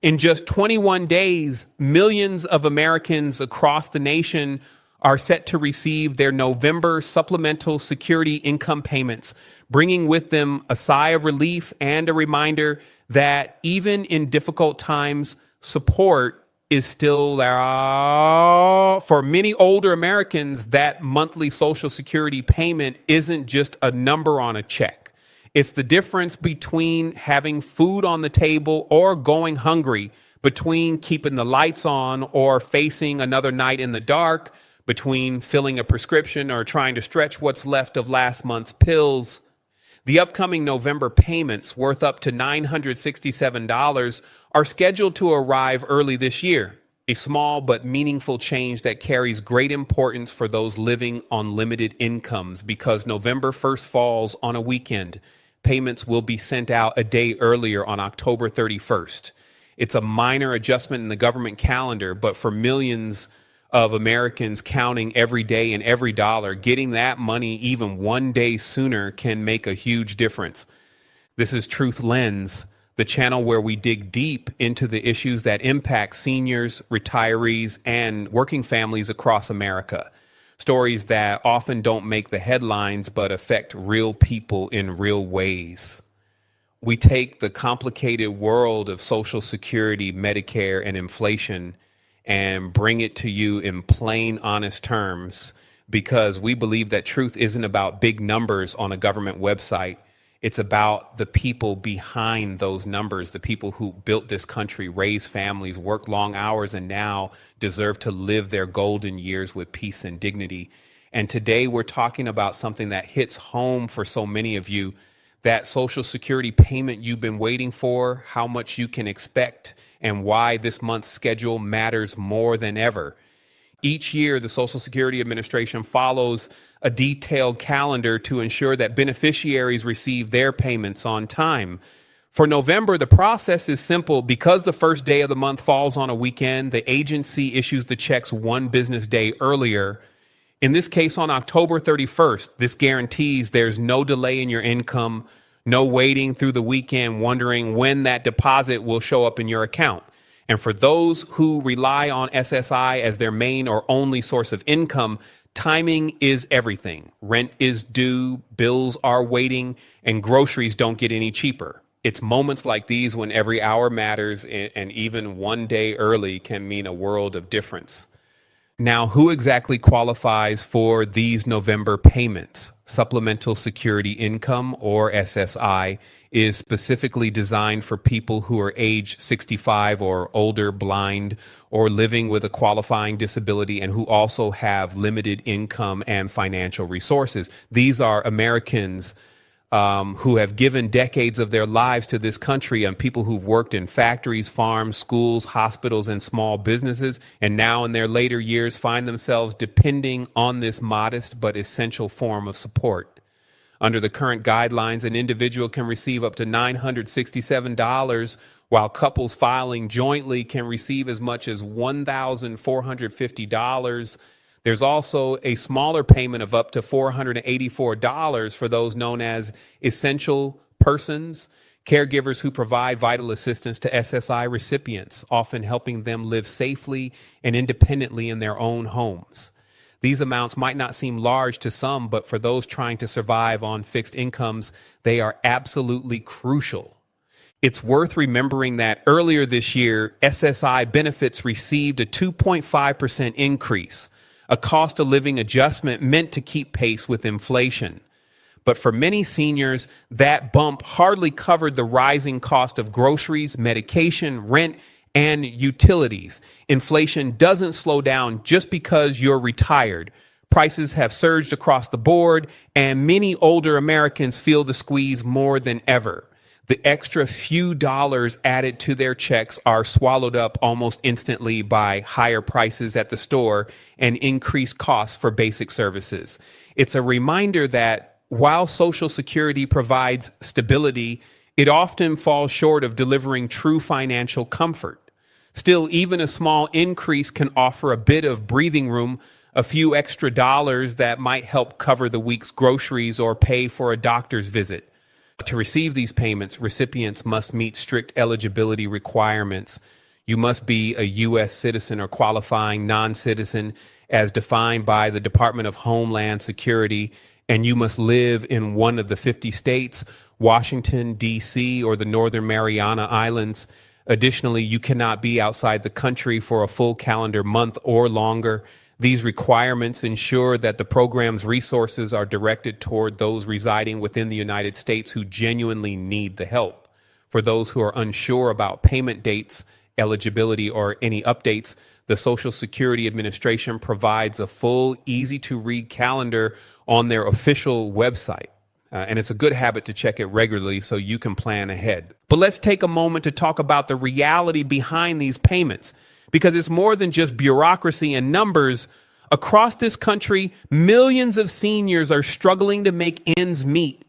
In just 21 days, millions of Americans across the nation are set to receive their November supplemental security income payments, bringing with them a sigh of relief and a reminder that even in difficult times, support is still there. For many older Americans, that monthly Social Security payment isn't just a number on a check. It's the difference between having food on the table or going hungry, between keeping the lights on or facing another night in the dark, between filling a prescription or trying to stretch what's left of last month's pills. The upcoming November payments, worth up to $967, are scheduled to arrive early this year, a small but meaningful change that carries great importance for those living on limited incomes because November 1st falls on a weekend. Payments will be sent out a day earlier on October 31st. It's a minor adjustment in the government calendar, but for millions of Americans counting every day and every dollar, getting that money even one day sooner can make a huge difference. This is Truth Lens, the channel where we dig deep into the issues that impact seniors, retirees, and working families across America. Stories that often don't make the headlines, but affect real people in real ways. We take the complicated world of Social Security, Medicare, and inflation and bring it to you in plain, honest terms, because we believe that truth isn't about big numbers on a government website. It's about the people behind those numbers, the people who built this country, raised families, worked long hours, and now deserve to live their golden years with peace and dignity. And today we're talking about something that hits home for so many of you, that Social Security payment you've been waiting for, how much you can expect, and why this month's schedule matters more than ever. Each year, the Social Security Administration follows a detailed calendar to ensure that beneficiaries receive their payments on time. For November, the process is simple. Because the first day of the month falls on a weekend, the agency issues the checks one business day earlier. In this case, on October 31st, this guarantees there's no delay in your income, no waiting through the weekend wondering when that deposit will show up in your account. And for those who rely on SSI as their main or only source of income, timing is everything. Rent is due, bills are waiting, and groceries don't get any cheaper. It's moments like these when every hour matters, and even one day early can mean a world of difference. Now, who exactly qualifies for these November payments? Supplemental Security Income, or SSI, is specifically designed for people who are age 65 or older, blind, or living with a qualifying disability, and who also have limited income and financial resources. These are Americans who have given decades of their lives to this country, and people who've worked in factories, farms, schools, hospitals, and small businesses, and now in their later years find themselves depending on this modest but essential form of support. Under the current guidelines, an individual can receive up to $967, while couples filing jointly can receive as much as $1,450. There's also a smaller payment of up to $484 for those known as essential persons, caregivers who provide vital assistance to SSI recipients, often helping them live safely and independently in their own homes. These amounts might not seem large to some, but for those trying to survive on fixed incomes, they are absolutely crucial. It's worth remembering that earlier this year, SSI benefits received a 2.5% increase, a cost of living adjustment meant to keep pace with inflation. But for many seniors, that bump hardly covered the rising cost of groceries, medication, rent, and utilities. Inflation doesn't slow down just because you're retired. Prices have surged across the board, and many older Americans feel the squeeze more than ever. The extra few dollars added to their checks are swallowed up almost instantly by higher prices at the store and increased costs for basic services. It's a reminder that while Social Security provides stability, it often falls short of delivering true financial comfort. Still, even a small increase can offer a bit of breathing room, a few extra dollars that might help cover the week's groceries or pay for a doctor's visit. To receive these payments, recipients must meet strict eligibility requirements. You must be a U.S. citizen or qualifying non-citizen as defined by the Department of Homeland Security, and you must live in one of the 50 states, Washington, D.C., or the Northern Mariana Islands. Additionally, you cannot be outside the country for a full calendar month or longer. These requirements ensure that the program's resources are directed toward those residing within the United States who genuinely need the help. For those who are unsure about payment dates, eligibility, or any updates, the Social Security Administration provides a full, easy-to-read calendar on their official website. And it's a good habit to check it regularly so you can plan ahead. But let's take a moment to talk about the reality behind these payments, because it's more than just bureaucracy and numbers. Across this country, millions of seniors are struggling to make ends meet.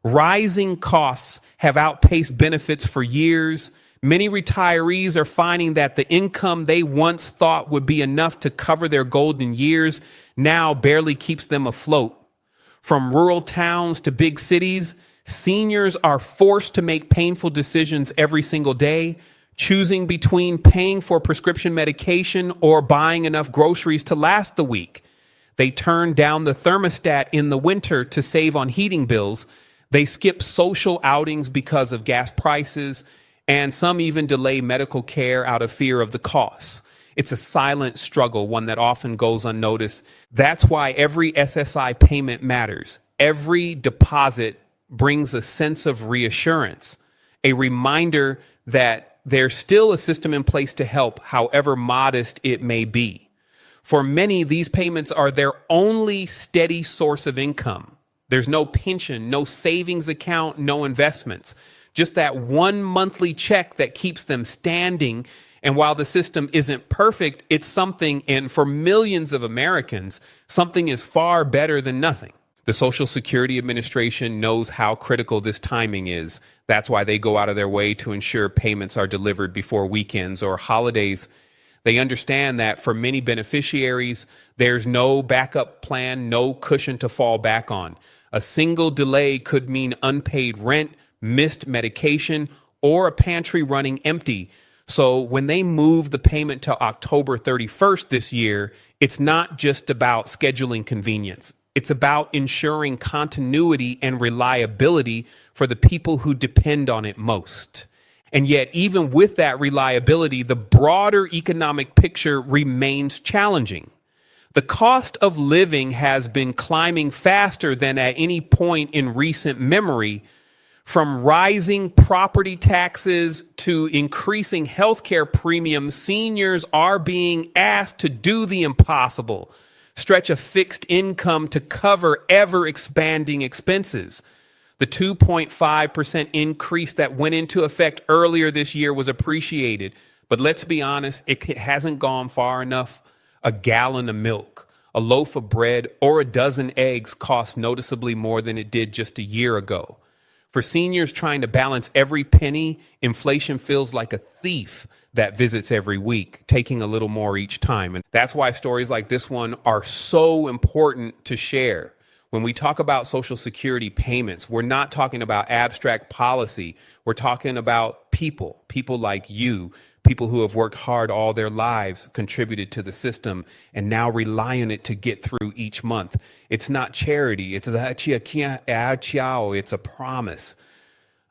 Rising costs have outpaced benefits for years. Many retirees are finding that the income they once thought would be enough to cover their golden years now barely keeps them afloat. From rural towns to big cities, seniors are forced to make painful decisions every single day, choosing between paying for prescription medication or buying enough groceries to last the week. They turn down the thermostat in the winter to save on heating bills. They skip social outings because of gas prices, and some even delay medical care out of fear of the costs. It's a silent struggle, one that often goes unnoticed. That's why every SSI payment matters. Every deposit brings a sense of reassurance, a reminder that there's still a system in place to help, however modest it may be. For many, these payments are their only steady source of income. There's no pension, no savings account, no investments, just that one monthly check that keeps them standing. And while the system isn't perfect, it's something, and for millions of Americans, something is far better than nothing. The Social Security Administration knows how critical this timing is. That's why they go out of their way to ensure payments are delivered before weekends or holidays. They understand that for many beneficiaries, there's no backup plan, no cushion to fall back on. A single delay could mean unpaid rent, missed medication, or a pantry running empty. So when they move the payment to October 31st this year, it's not just about scheduling convenience. It's about ensuring continuity and reliability for the people who depend on it most. And yet, even with that reliability, the broader economic picture remains challenging. The cost of living has been climbing faster than at any point in recent memory. From rising property taxes to increasing healthcare premiums, seniors are being asked to do the impossible, stretch a fixed income to cover ever-expanding expenses. The 2.5% increase that went into effect earlier this year was appreciated, but let's be honest, it hasn't gone far enough. A gallon of milk, a loaf of bread, or a dozen eggs cost noticeably more than it did just a year ago. For seniors trying to balance every penny, inflation feels like a thief that visits every week, taking a little more each time. And that's why stories like this one are so important to share. When we talk about Social Security payments, we're not talking about abstract policy. We're talking about people like you, people who have worked hard all their lives, contributed to the system, and now rely on it to get through each month. It's not charity. It's a promise.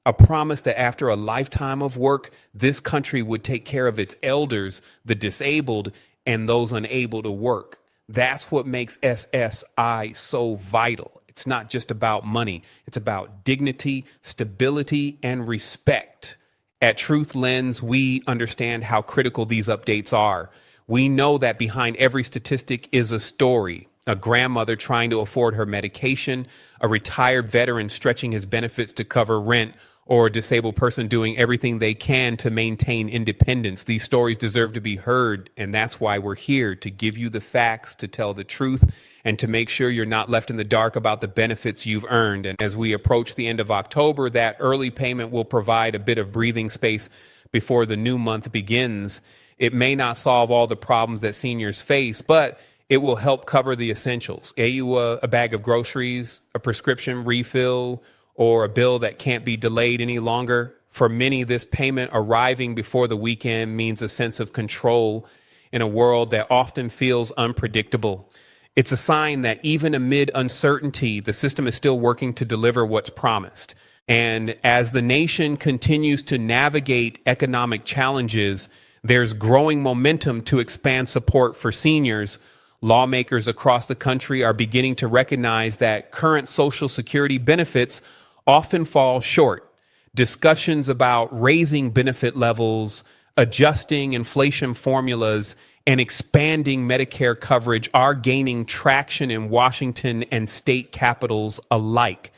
A promise that after a lifetime of work, this country would take care of its elders, the disabled, and those unable to work. That's what makes SSI so vital. It's not just about money. It's about dignity, stability, and respect. At Truth Lens, we understand how critical these updates are. We know that behind every statistic is a story. A grandmother trying to afford her medication, a retired veteran stretching his benefits to cover rent, or a disabled person doing everything they can to maintain independence. These stories deserve to be heard, and that's why we're here, to give you the facts, to tell the truth, and to make sure you're not left in the dark about the benefits you've earned. And as we approach the end of October, that early payment will provide a bit of breathing space before the new month begins. It may not solve all the problems that seniors face, but it will help cover the essentials. A bag of groceries, a prescription refill, or a bill that can't be delayed any longer. For many, this payment arriving before the weekend means a sense of control in a world that often feels unpredictable. It's a sign that even amid uncertainty, the system is still working to deliver what's promised. And as the nation continues to navigate economic challenges, there's growing momentum to expand support for seniors. Lawmakers across the country are beginning to recognize that current Social Security benefits often fall short. Discussions about raising benefit levels, adjusting inflation formulas, and expanding Medicare coverage are gaining traction in Washington and state capitals alike.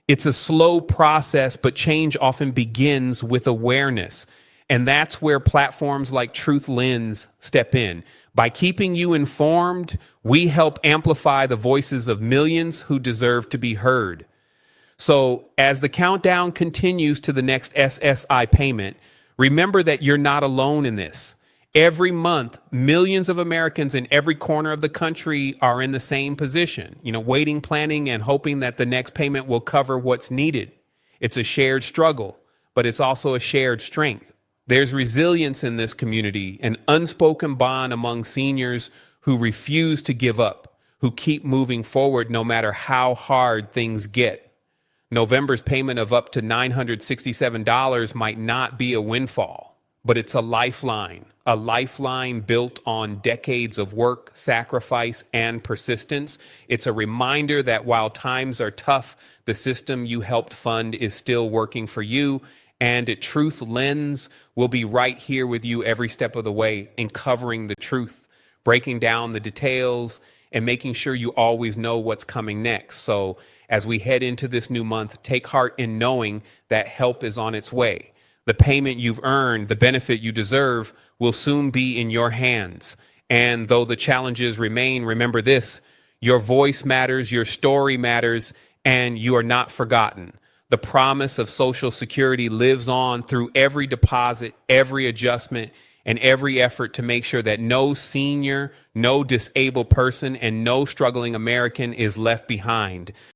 It's a slow process, but change often begins with awareness. And that's where platforms like Truth Lens step in. By keeping you informed, we help amplify the voices of millions who deserve to be heard. So as the countdown continues to the next SSI payment, remember that you're not alone in this. Every month, millions of Americans in every corner of the country are in the same position, waiting, planning, and hoping that the next payment will cover what's needed. It's a shared struggle, but it's also a shared strength. There's resilience in this community, an unspoken bond among seniors who refuse to give up, who keep moving forward no matter how hard things get. November's payment of up to $967 might not be a windfall, but it's a lifeline built on decades of work, sacrifice, and persistence. It's a reminder that while times are tough, the system you helped fund is still working for you. And at Truth Lens, we'll be right here with you every step of the way in covering the truth, breaking down the details, and making sure you always know what's coming next. So as we head into this new month, take heart in knowing that help is on its way. The payment you've earned, the benefit you deserve, will soon be in your hands. And though the challenges remain, remember this: your voice matters, your story matters, and you are not forgotten. The promise of Social Security lives on through every deposit, every adjustment, and every effort to make sure that no senior, no disabled person, and no struggling American is left behind.